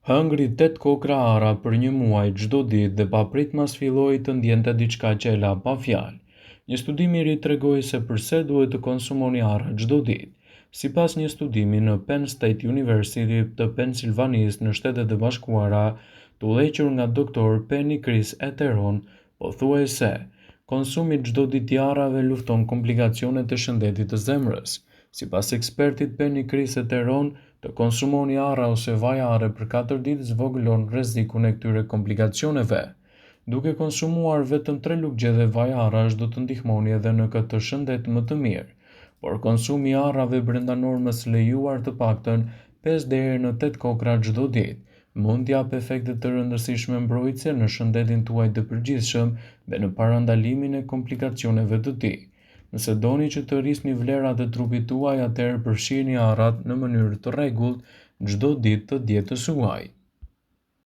Hëngri 8 kokra ara për një muaj çdo ditë dhe papritmas filloi të ndjente diçka që e la pa fjalë. Një studim i ri tregoi se pse duhet të konsumoni arra çdo ditë. Sipas një studimi në Penn State University të Pennsylvanisë në Shtetet e Bashkuara, të udhëhequr nga doktor Penny Chris Eteron, pothuajse konsumi çdo ditë i arrave lufton komplikacionet e shëndetit të zemrës. Sipas ekspertit Penny Chris Eteron, të konsumoni arra ose vaj arre për 4 ditë zvogëlon rrezikun e këtyre komplikacioneve. Duke konsumuar vetëm 3 lugje vaj arrash do të ndihmoni edhe në këtë shëndet më të mirë, por konsumi i arrave brenda normës lejuar të paktën 5 deri në 8 kokra çdo ditë mund t'jap efekte të rëndësishme mbrojtëse në shëndetin tuaj të përgjithshëm dhe në parandalimin e komplikacioneve të tij. Nëse doni që të rrisni vlerat e trupit tuaj, atëherë përfshirni arrat në mënyrë të rregullt çdo ditë të dietës suaj.